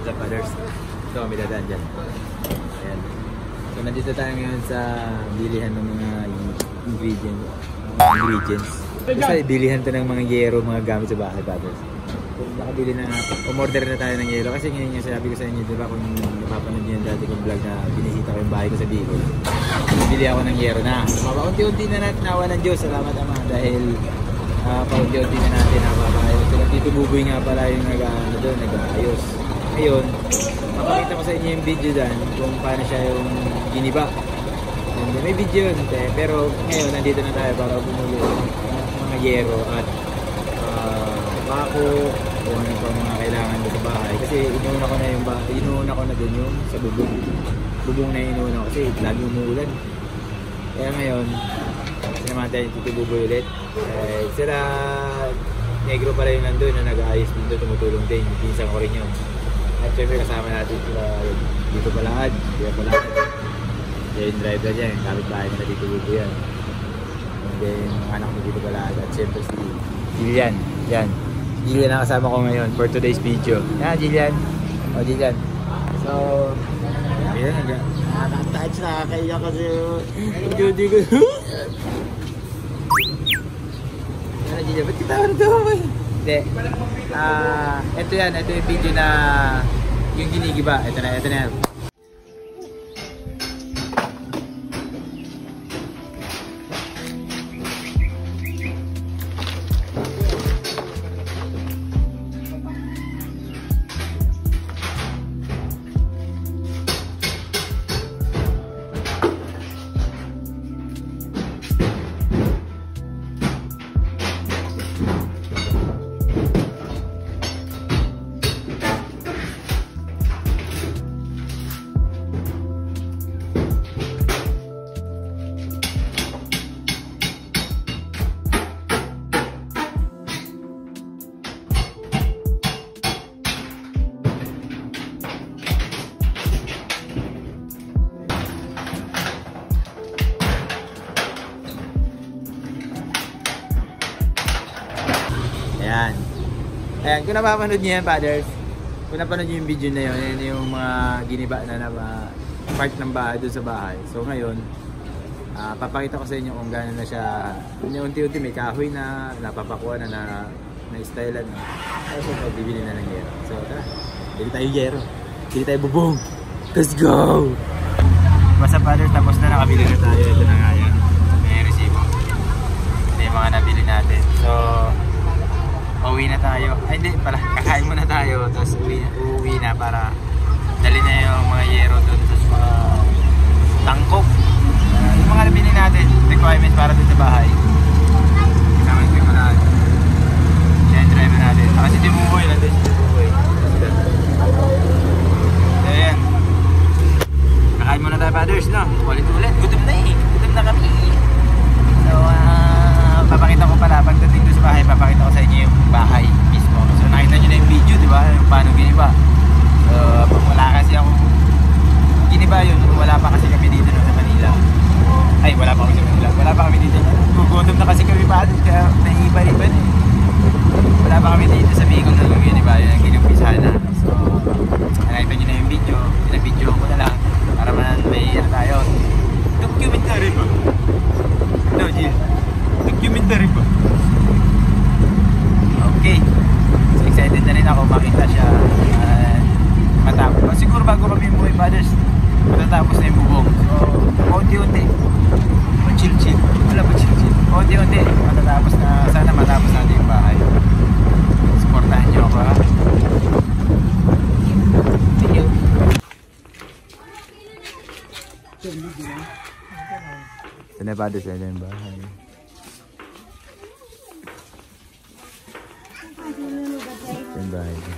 Sa Fathers. Ito kami dadaan dyan. Ayan. So nandito tayo ngayon sa bilihan ng mga ingredients. Basta bilihan to ng mga yero, mga gamit sa bahay, Fathers. Nakabili na, umorder na tayo ng yero. Kasi ngayon yung sabi ko sa inyo, di ba kung napapanood nyo yung dati kong vlog na binisita ko yung bahay ko sa Bicol. Bili ako ng yero na. Paunti-unti na natin nawa ng Diyos. Salamat Ama dahil paunti-unti na natin napapayos. So Tito Buboy nga pala yung nag-aayos. Ngayon, mapakita ko sa inyo yung video dyan kung paano siya yung giniba. And may video yun, pero ngayon nandito na tayo para bumuli ng mga yero at bako kung ano pa mga kailangan doon sa bahay. Kasi inuuna ko na dun yung sa bubong. Bubong na inuuna ko kasi lagi umuulan. Kaya ngayon, sinamahan tayo yung Tito Buboy ulit. Sila negro pala yung nandun na nag-aayos dito, tumutulong din. Pinsan ko rin yun. At syempre kasama natin sila dito Palaad. Kaya yung driver niya, yung kapit-bahay na Tito Buboy yan. And then yung anak mo dito Palaad. At syempre si Jillian. Yan. Jillian ang kasama ko ngayon for today's video. Yan, Jillian. O, Jillian. So, ayan, nakaka-touch, nakakaiyak kasi hindi ko. Ano, Jillian, ba't kita ano ito? Hindi. Ito yan, ito yung video na yung ginigiba. Ito na yan. Ayan, kung napapanood niyo yan, Fathers, kung napanood niyo yung video na yun, yan yung mga giniba na part ng bahay doon sa bahay. So ngayon, papakita ko sa inyo kung gano'n na siya, unti-unti may kahoy na napapakuha na stylean na. So bibili na ng yero. So tara, bili tayo yero, bili tayo bubong. Let's go! Basta Fathers, tapos na nakabili na tayo. Ito na nga yan, may resibo. Ito yung mga nabili natin. So uwi na tayo. Ay hindi pala, kakain muna tayo. Tapos uuwi na para dali na yung mga yero doon sa mga tangkok. Yung mga nabili natin, requirement para doon sa bahay. Kasama ko yung mga yan, driver natin. Saka si Tibuboy, nandun si Tibuboy. So yan. Kakain muna tayo, Fathers, no? Ulit-ulit. Gutom na eh. Gutom na kami. So papakita ko pala, pagdating doon sa bahay, papakita ko sa inyo yung bahay mismo. So nakita nyo na yung video, di ba? Yung paano giniba. So wala kasi ako giniba yun. Wala pa kasi kami dito sa Manila. Ay, wala pa kami sa Manila. Wala pa kami dito. Gugutom na kasi kami pa. Kaya naiiba-iban eh. Wala pa kami dito sa Bicol na yung giniba. Yun ang ginumpisahan na. So nakita nyo na yung video. Pinabidyo ko na lang. Para man may tayo. Documentary ba? No, Jill. Documentary ba? Okay. So excited na rin ako makita siya matapos. Siguro bago kami umuwi, Fathers, matatapos na yung bubong. So, unti-unti. Chill-chill. Wala ba chill-chill? Unti-unti. Matatapos na. Sana matapos natin yung bahay. Supportahan nyo ako, ha? Thank you. Sana Fathers, na yung bahay. Yung bahay ko.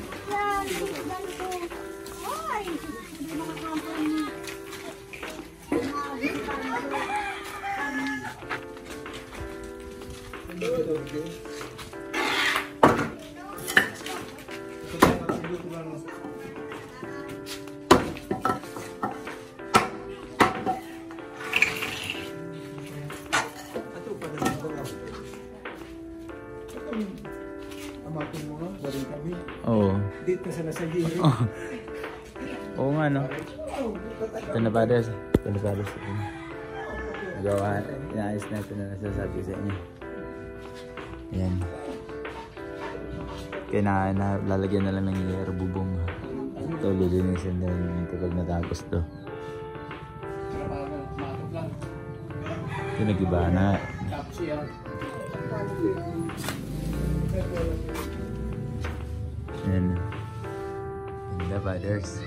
Amatin mo nga, galing kami. Oo. Dito sa nasa gilid. Oo nga, no? Ito na Fathers. Ito na Fathers. Gawa, inaayos na ito na nasasabi sa inyo. Ayan. Kaya lalagyan na lang ng yero bubong. Ito, lilinisin na rin ito pag natapos to. Ito, nag-iba na. Ayan. Ganda, Fathers.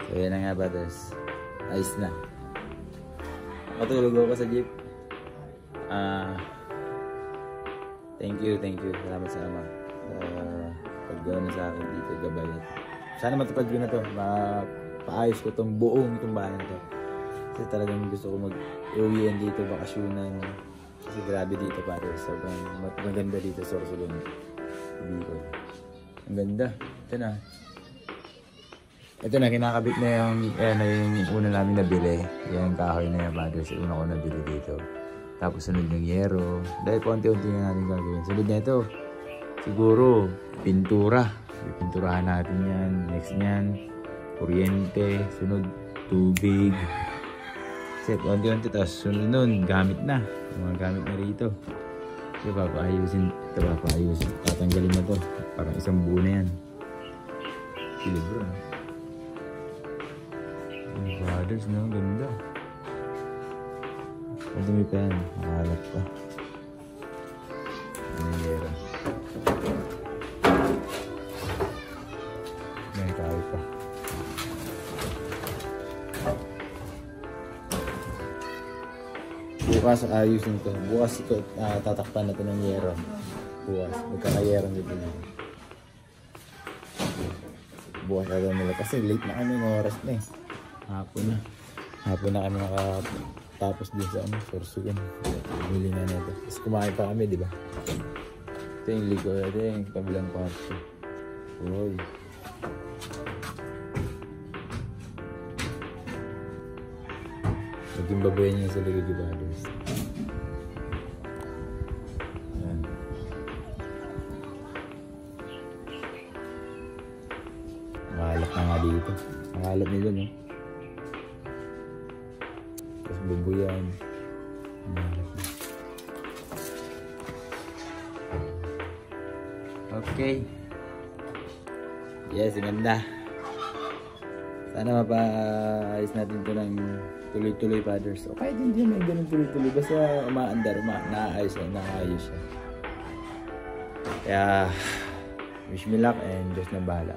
So, yan na nga, Fathers. Ayos na. Matulog ako sa jeep. Thank you. Salamat sa ama. Pag-gawin na sa akin dito, gabay. Sana matupad ko na to. Paayos ko itong itong bahay na to. Kasi talagang gusto ko mag-uwian dito, bakasyonan. Kasi grabe dito, Fathers. Sobrang maganda dito sa Sorsogon. Bicol. Ang ganda. Ito na. Ito na, kinakabit na yung una namin nabili. Yung kahoy na yung Fathers. Una ko nabili dito. Tapos sunod ng yero. Dahil konti-unti na natin gagawin. Sunod na ito. Siguro, pintura. Pinturahan natin yan. Next niyan, kuryente. Sunod, tubig. Kasi konti-unti. Tapos sunod nun, gamit na. Yung mga gamit na rito. Kasi papaayusin. Ito papaayusin. Tatanggalin na to. Parang isang buo na yan. Silibro. Yung Fathers, no? Ganda. Madumi pa yan. Nakalat pa. Ang yero. May kahoy pa. Bukas ayusin ito. Bukas ito tatakpan na ito ng yero. Bukas. Magkakayero dito na. Bukas agad nila. Kasi late na kami. Ng oras na eh. Hapon na. Hapon na kami nakatapos din sa Sorsogon. Bili na nito. Tapos kumain pa kami, di ba? Ito yung ligo. Ito yung kabilang kwarto. Uy. Naging babayan niya sa ligo, Fathers. Ayan. Makalap na nga dito. Makalap nila, no? Tapos bubuyan. Okay. Yes, ganda. Sana mapaayos natin ito ng tuloy-tuloy, Fathers. O kahit hindi may ganun tuloy-tuloy. Basta umaandar, naayos siya. Kaya, wish me luck and Diyos na bahala.